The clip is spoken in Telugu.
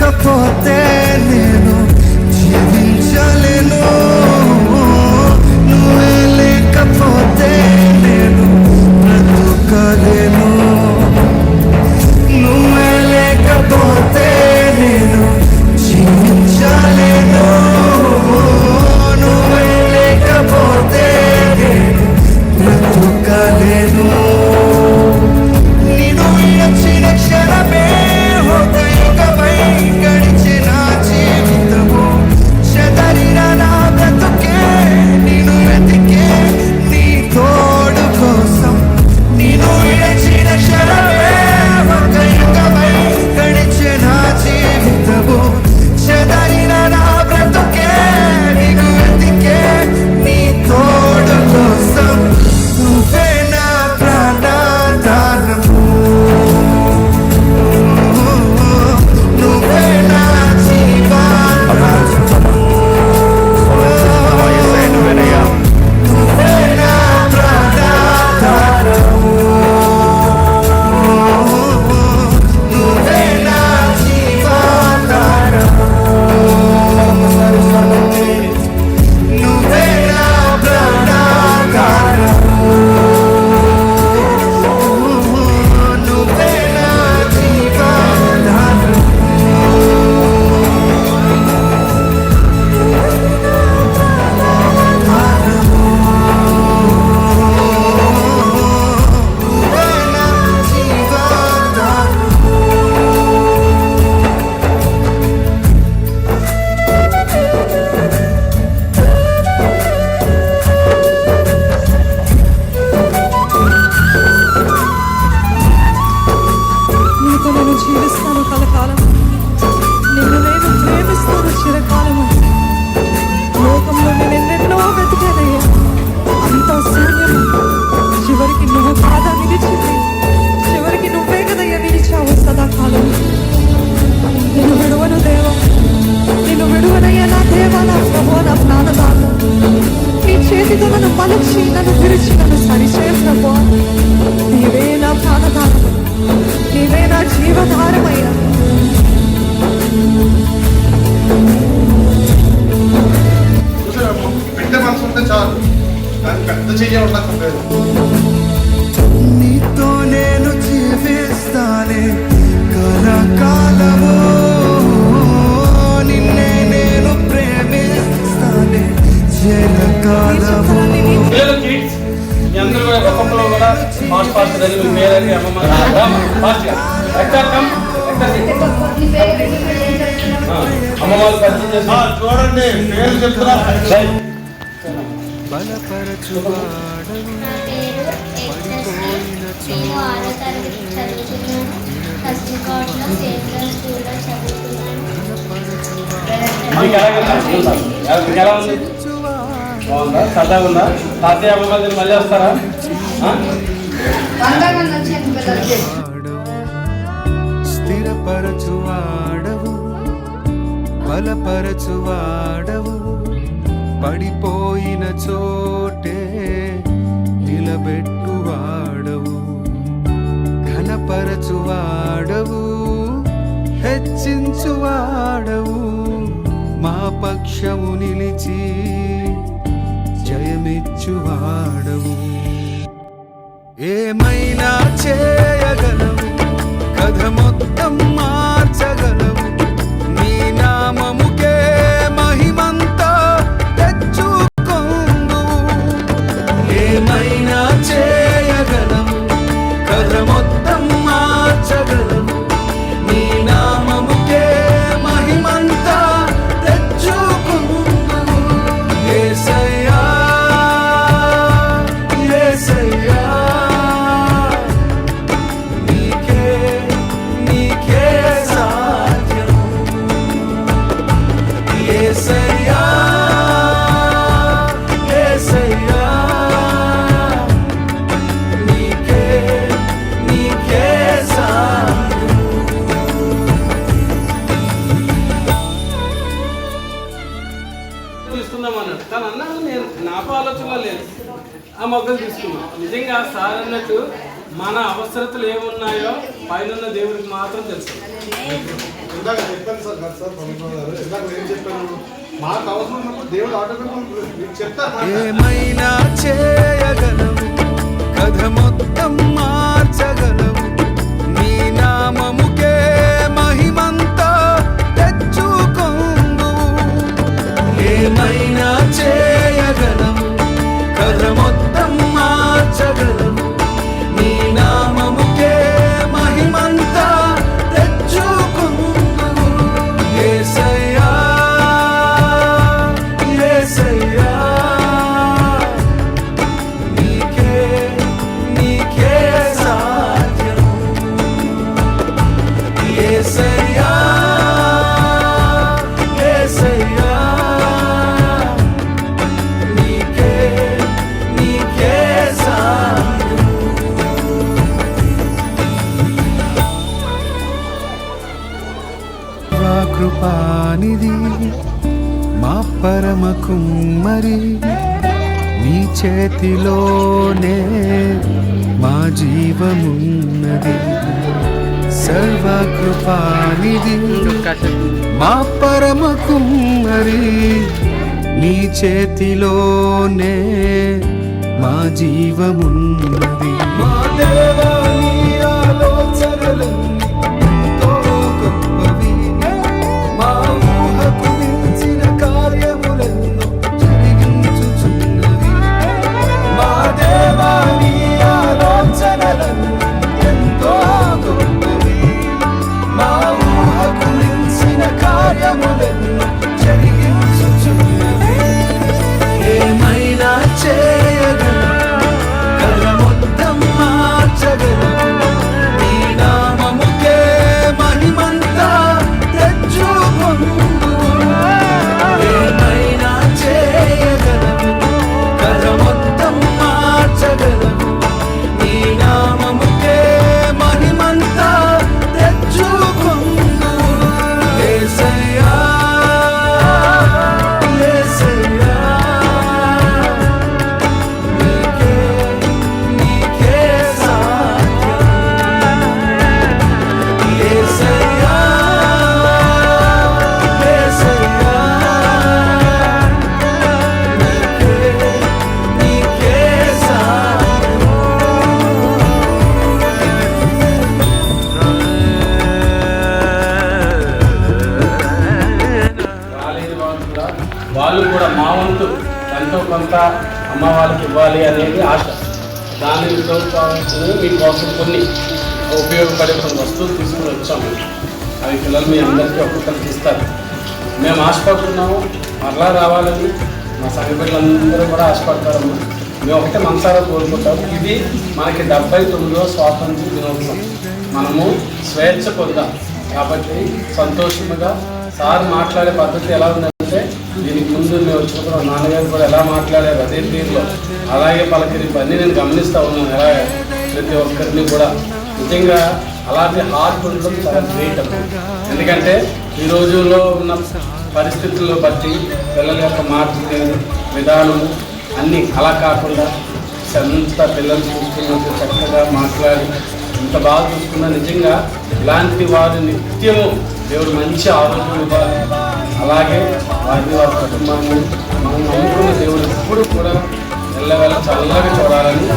లేకపోతే నేను జీవించలేను, నువ్వే లేకపోతే నేను బ్రతుకలేను, నువ్వే లేకపోతే నేను జీవించలేను, నువ్వే లేకపోతే నేను బ్రతుకలేను. నిన్ను విడిచిన క్షణమే హృదయకమై గడిచిన జీవితము, చెదరిన నా బ్రతుకే నిన్ను వెతికే నీ తోడు కోసం. నిన్ను విడిచిన క్షణమే హృదయకమై గడిచిన జీవితము, చెదరిన నా బ్రతుకే నిన్ను వెతికే నీ తోడు కోసం. నువ్వే నా ప్రాణాధారము, నువ్వే నా జీవాధారము, నువ్వే నా ప్రాణాధారము, నువ్వే నా జీవాధారము, నువ్వే నా ప్రాణాధారము, నువ్వే నా జీవాధారము. నీతో నేను జీవిస్తాను కలకాలం, నిన్ను నేను ప్రేమిస్తాను చిరకాలము. లోకంలో నేను ఎన్నెన్నో వెతికానయ్యా, అంతా శూన్యము. చివరికి నువ్వు కాదా నిలిచింది, చివరికి నువ్వే కదయ్యా నిలిచావు సదాకాలం. నిన్ను విడువను దేవా, నిన్ను విడువనయ్యా నా దేవా, నా ప్రభువా, నా ప్రాణదాత. నీ చేతితో నన్ను పలుచి నన్ను విరిచి నన్ను సరిచేయ ప్రభువా. నీవే నా ప్రాణదాతము, నీవే నా జీవధారమయ్యా. పెద్ద మనసు ఉంటే చాలు, దాన్ని పెద్ద చెయ్య ఉండక్కర్లేదు. నీతో నేను జీవిస్తానే కలకాలము, నిన్నే నేను ప్రేమిస్తానే చిరకాలము. పిల్లలు కిడ్స్ మీ అందరూ కూడా ఒక్కొక్కరు కూడా ఫాస్ట్ ఫాస్ట్ చదివి మీ పేరని అమ్మమ్మ ఫాస్ట్గా అమ్మ వాళ్ళు పరిచయం చేసి చూడండి పేరు చెప్తున్నా. బలపరచువాడవు నా పేరు నేను 6వ తరగతి చదువుతున్నాను. ఫస్ట్ కోర్టులో సేఫ్గా స్కూల్లో చదువుతున్నాను. మీకు ఎలా ఉంది? బాగుందా? సరదాగా ఉందా? తాతయ్య అమ్మ వాళ్ళు మళ్ళీ వస్తారా? స్థిరపరచువాడవు, బలపరచువాడవు, పడిపోయిన చోటే నిలబెట్టువాడవు, ఘనపరచువాడవు, హెచ్చించువాడవు, మా పక్షము నిలిచి జయమిచ్చువాడవు. ఏమైనా చేయగలవు, కథ మొత్తం మార్చగలవు, నీ నామముకే మహిమంతా తెచ్చుకొందు. ఏమైనా చేయగలవు, కథ మొత్తం మార్చగలవు, నీ నామముకే మహిమంతా తెచ్చుకొందు. యేసయ్యా యేసయ్యా, నీకే నీకే సాధ్యం. యేసయ్యా యేసయ్యా, నీకే నీకే సాధ్యం. తీసుకుందామన్నాడు కానీ అన్నాడు నేను నాకు ఆలోచనలో లేదు ఆ మొగ్గలు తీసుకున్నాం. నిజంగా సార్ అన్నట్టు మన అవసరతలు ఏమున్నాయో పైన దేవుడికి మాత్రం తెలుసు. ఇందాక చెప్పాను సార్ కదా సార్ ప్రభుత్వం గారు, ఇందాక నేను చెప్పాను మాకు అవసరం ఉన్నప్పుడు దేవుడు ఆటోమేటిక్ మీకు చెప్తారు. ఏమైనా చేయగలవు, కథ మొత్తం మార్చగలవు, నీ నామముకే మహిమంతా తెచ్చుకొందు. ఏమైనా చేయగలవు, కథ మొత్తం మార్చగలవు, నీ నామముకే మహిమంతా తెచ్చుకొందు. యేసయ్యా యేసయ్యా నీకే నీకే సాధ్యము. యేసయ్యా యేసయ్యా నీకే నీకే సాధ్యము. కృపానిధి మా పరమ కుమ్మరి, నీ చేతిలోనే మా జీవమున్నది. సర్వకృపానిధి మా పరమ కుమ్మరి, నీ చేతిలోనే మా జీవమున్నది. మా దేవా నీ ఆలోచనలన్నీ ఎంతో గొప్పవి, మా ఊహకు మించిన కార్యములెన్నో జరిగించుచున్నవి. మా దేవా నీ ఆలోచనలన్నీ ఎంతో గొప్పవి, మా ఊహకు మించిన కార్యములెన్నో జరిగించుచున్నవి. ఏమైనా చేయగలవు, కథ మొత్తం మార్చగలవు, నీ నామముకే మహిమంతా తెచ్చుకొందు. ఏమైనా చేయగలవు, కథ మొత్తం మార్చగలవు, నీ నామముకే మహిమంతా తెచ్చుకొందు. యేసయ్యా యేసయ్యా నీకే నీకే సాధ్యం. యేసయ్యా యేసయ్యా నీకే నీకే సాధ్యం. రాలేని వాళ్ళు కూడా మా వంతు ఎంతో కొంత అమ్మ వాళ్ళకి ఇవ్వాలి అనేది ఆశ. దానితో మీకోసం కొన్ని ఉపయోగపడే కొన్ని వస్తువులు తీసుకుని వచ్చాము. అవి పిల్లలు మీ అందరికీ ఒక్కొక్కరికి ఇస్తారు. మేము ఆశపడుతున్నాము మరలా రావాలని, మా సంఘ పిల్లలందరూ కూడా ఆశపడతారమ్మా. మేము ఒకటే మనసారా కోరుకుంటాము. ఇది మనకి 79వ స్వాతంత్ర దినోత్సవం. మనము స్వేచ్ఛ పొందాం కాబట్టి సంతోషముగా. సార్ మాట్లాడే పద్ధతి ఎలా ఉందంటే, దీనికి ముందు మేము వచ్చినప్పుడు నాన్నగారు కూడా ఎలా మాట్లాడారు అదే తీరులో అలాగే పలకరింపు అన్నీ నేను గమనిస్తూ ఉన్నాను. ఎలా ప్రతి ఒక్కరిని కూడా నిజంగా అలాంటి హార్ట్ ఉండడం చాలా గ్రేట్ అన్నమాట. ఎందుకంటే ఈ రోజుల్లో ఉన్న పరిస్థితుల్లో బట్టి పిల్లల యొక్క మార్పు విధానము అన్నీ అలా కాకుండా ఎంత పిల్లలు చూసుకున్నట్టు చక్కగా మాట్లాడి ఇంత బాగా చూసుకున్నా నిజంగా ఇలాంటి వారి నిత్యము దేవుడు మంచి ఆరోగ్యం ఇవ్వాలి. అలాగే వారిని వారి కుటుంబాన్ని మనం నమ్ముకున్న దేవుడు ఎప్పుడు కూడా వెళ్ళవేళ చల్లగా చూడాలని